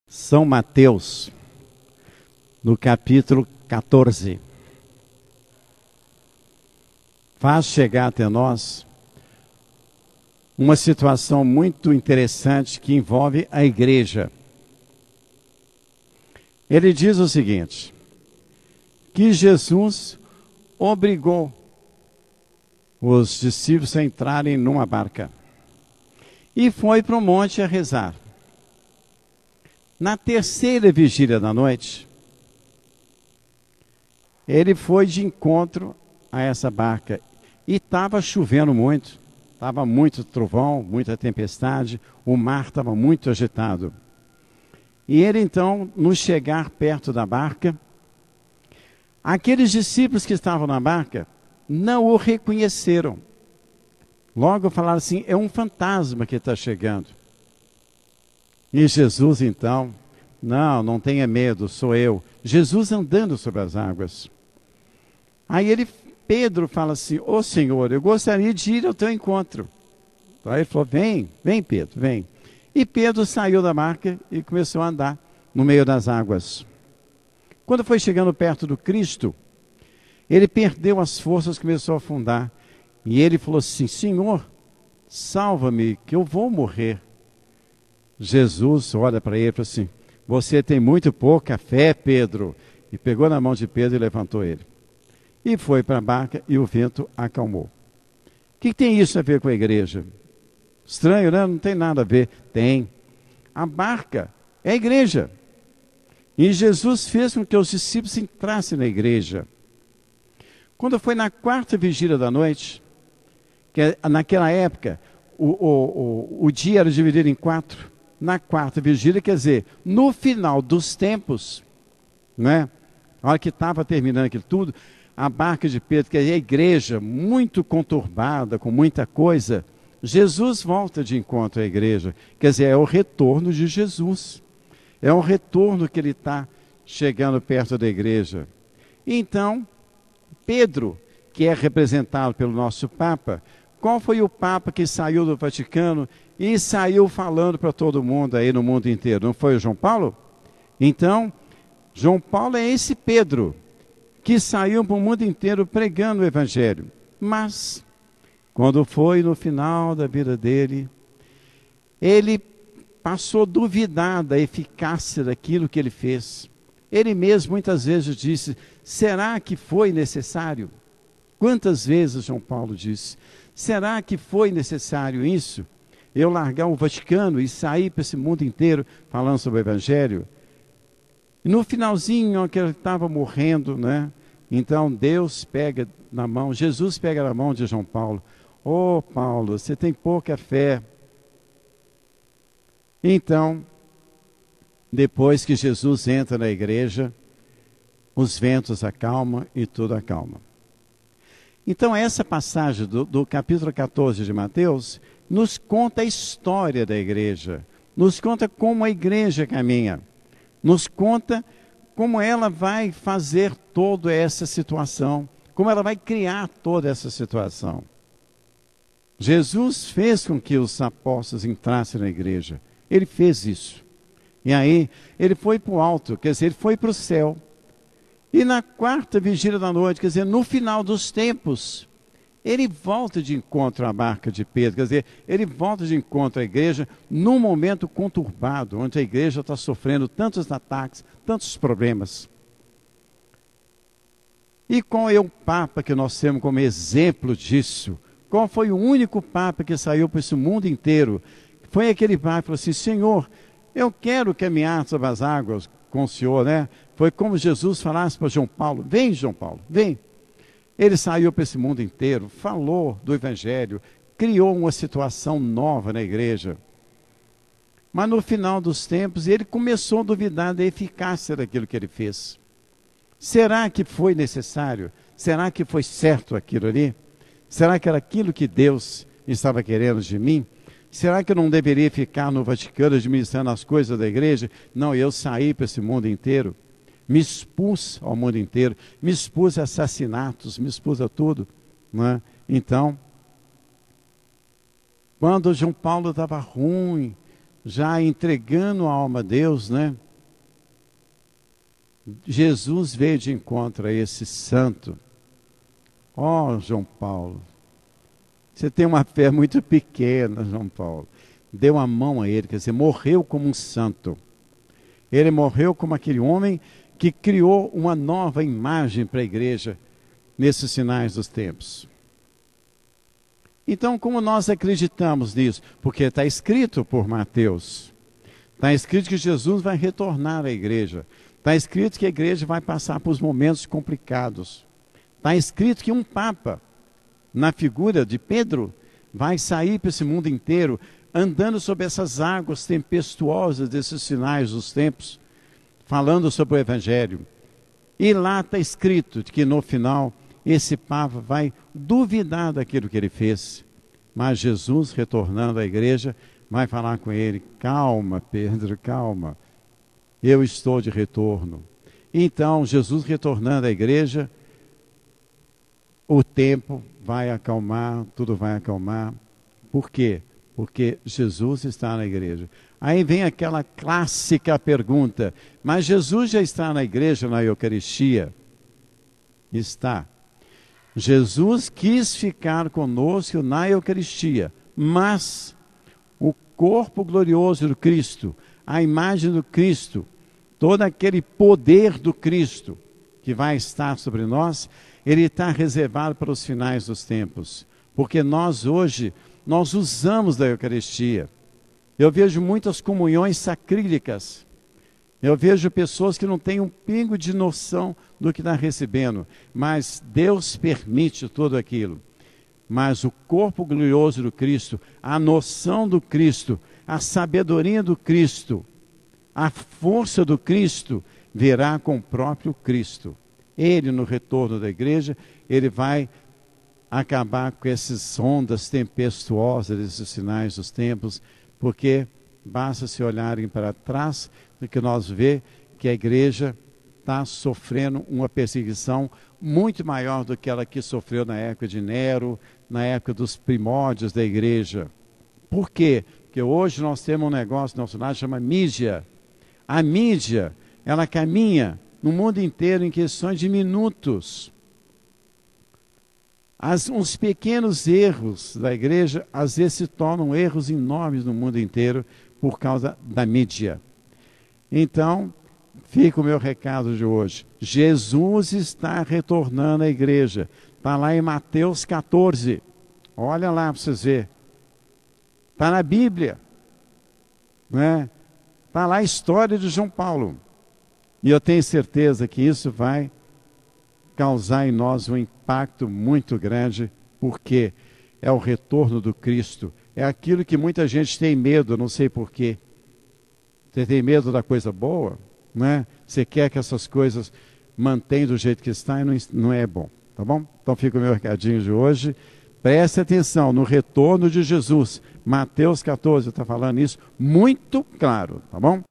São Mateus, no capítulo 14, faz chegar até nós uma situação muito interessante que envolve a igreja. Ele diz o seguinte, que Jesus obrigou os discípulos a entrarem numa barca e foi para o monte a rezar. Na terceira vigília da noite, ele foi de encontro a essa barca e estava chovendo muito, estava muito trovão, muita tempestade, o mar estava muito agitado. E ele então, no chegar perto da barca, aqueles discípulos que estavam na barca não o reconheceram. Logo falaram assim, é um fantasma que está chegando. E Jesus então, não tenha medo, sou eu. Jesus andando sobre as águas. Aí Pedro fala assim, ô Senhor, eu gostaria de ir ao teu encontro. Aí ele falou, vem Pedro, vem. E Pedro saiu da barca e começou a andar no meio das águas. Quando foi chegando perto do Cristo, ele perdeu as forças, começou a afundar. E ele falou assim, Senhor, salva-me, que eu vou morrer. Jesus olha para ele e fala assim, você tem muito pouca fé, Pedro. E pegou na mão de Pedro e levantou ele. E foi para a barca e o vento acalmou. O que tem isso a ver com a igreja? Estranho, né? Não tem nada a ver. Tem. A barca é a igreja. E Jesus fez com que os discípulos entrassem na igreja. Quando foi na quarta vigília da noite, que naquela época o dia era dividido em 4, na quarta vigília, quer dizer, no final dos tempos, né? A hora que estava terminando aquilo tudo, a barca de Pedro, que é a igreja muito conturbada, com muita coisa, Jesus volta de encontro à igreja. Quer dizer, é o retorno de Jesus. É um retorno que ele está chegando perto da igreja. Então, Pedro, que é representado pelo nosso Papa, qual foi o Papa que saiu do Vaticano e saiu falando para todo mundo aí no mundo inteiro? Não foi o João Paulo? Então, João Paulo é esse Pedro que saiu para o mundo inteiro pregando o Evangelho. Mas, quando foi no final da vida dele, ele passou a duvidar da eficácia daquilo que ele fez. Ele mesmo muitas vezes disse, será que foi necessário? Quantas vezes João Paulo disse, será que foi necessário isso? Eu largar o Vaticano e sair para esse mundo inteiro falando sobre o Evangelho? E no finalzinho, que ele estava morrendo, né? Então Deus pega na mão, Jesus pega na mão de João Paulo. Ô Paulo, você tem pouca fé. Então, depois que Jesus entra na igreja, os ventos acalmam e tudo acalma. Então essa passagem do capítulo 14 de Mateus nos conta a história da igreja, nos conta como a igreja caminha, nos conta como ela vai fazer toda essa situação, como ela vai criar toda essa situação. Jesus fez com que os apóstolos entrassem na igreja, ele fez isso. E aí ele foi para o alto, quer dizer, ele foi para o céu. E na quarta vigília da noite, quer dizer, no final dos tempos, ele volta de encontro à barca de Pedro, quer dizer, ele volta de encontro à igreja num momento conturbado, onde a igreja está sofrendo tantos ataques, tantos problemas. E qual é o Papa que nós temos como exemplo disso? Qual foi o único Papa que saiu para esse mundo inteiro? Foi aquele Papa que falou assim, Senhor, eu quero caminhar sobre as águas com o Senhor, né? Foi como Jesus falasse para João Paulo, vem João Paulo, vem. Ele saiu para esse mundo inteiro, falou do Evangelho, criou uma situação nova na igreja. Mas no final dos tempos, ele começou a duvidar da eficácia daquilo que ele fez. Será que foi necessário? Será que foi certo aquilo ali? Será que era aquilo que Deus estava querendo de mim? Será que eu não deveria ficar no Vaticano administrando as coisas da igreja? Não, eu saí para esse mundo inteiro. Me expus ao mundo inteiro, me expus a assassinatos, me expus a tudo. Né? Então, quando João Paulo estava ruim, já entregando a alma a Deus, né? Jesus veio de encontro a esse santo. Ó, João Paulo, você tem uma fé muito pequena, João Paulo. Deu a mão a ele, quer dizer, morreu como um santo. Ele morreu como aquele homem que criou uma nova imagem para a igreja nesses sinais dos tempos. Então, como nós acreditamos nisso? Porque está escrito por Mateus. Está escrito que Jesus vai retornar à igreja. Está escrito que a igreja vai passar por momentos complicados. Está escrito que um Papa, na figura de Pedro, vai sair para esse mundo inteiro, andando sobre essas águas tempestuosas desses sinais dos tempos, falando sobre o Evangelho. E lá está escrito que no final esse Papa vai duvidar daquilo que ele fez. Mas Jesus, retornando à igreja, vai falar com ele: calma, Pedro, calma, eu estou de retorno. Então, Jesus retornando à igreja, o tempo vai acalmar, tudo vai acalmar. Por quê? Porque Jesus está na igreja. Aí vem aquela clássica pergunta: mas Jesus já está na igreja, na Eucaristia? Está. Jesus quis ficar conosco na Eucaristia, mas o corpo glorioso do Cristo, a imagem do Cristo, todo aquele poder do Cristo que vai estar sobre nós, ele está reservado para os finais dos tempos. Porque nós hoje, nós usamos da Eucaristia. Eu vejo muitas comunhões sacrílicas. Eu vejo pessoas que não têm um pingo de noção do que está recebendo. Mas Deus permite tudo aquilo. Mas o corpo glorioso do Cristo, a noção do Cristo, a sabedoria do Cristo, a força do Cristo, virá com o próprio Cristo. Ele, no retorno da igreja, ele vai acabar com essas ondas tempestuosas, esses sinais dos tempos, porque basta se olharem para trás do que nós vê que a igreja está sofrendo uma perseguição muito maior do que ela que sofreu na época de Nero, na época dos primórdios da igreja. Por quê? Porque hoje nós temos um negócio no nosso lado que chama mídia. A mídia, ela caminha no mundo inteiro em questões de minutos. Uns pequenos erros da igreja, às vezes se tornam erros enormes no mundo inteiro por causa da mídia. Então, fica o meu recado de hoje. Jesus está retornando à igreja. Está lá em Mateus 14. Olha lá para vocês verem. Está na Bíblia. Né? Está lá a história de João Paulo. E eu tenho certeza que isso vai causar em nós um impacto muito grande, porque é o retorno do Cristo. É aquilo que muita gente tem medo, não sei porquê. Você tem medo da coisa boa, né? Você quer que essas coisas mantenham do jeito que está e não é bom, tá bom? Então fica o meu recadinho de hoje. Preste atenção no retorno de Jesus. Mateus 14 está falando isso muito claro, tá bom?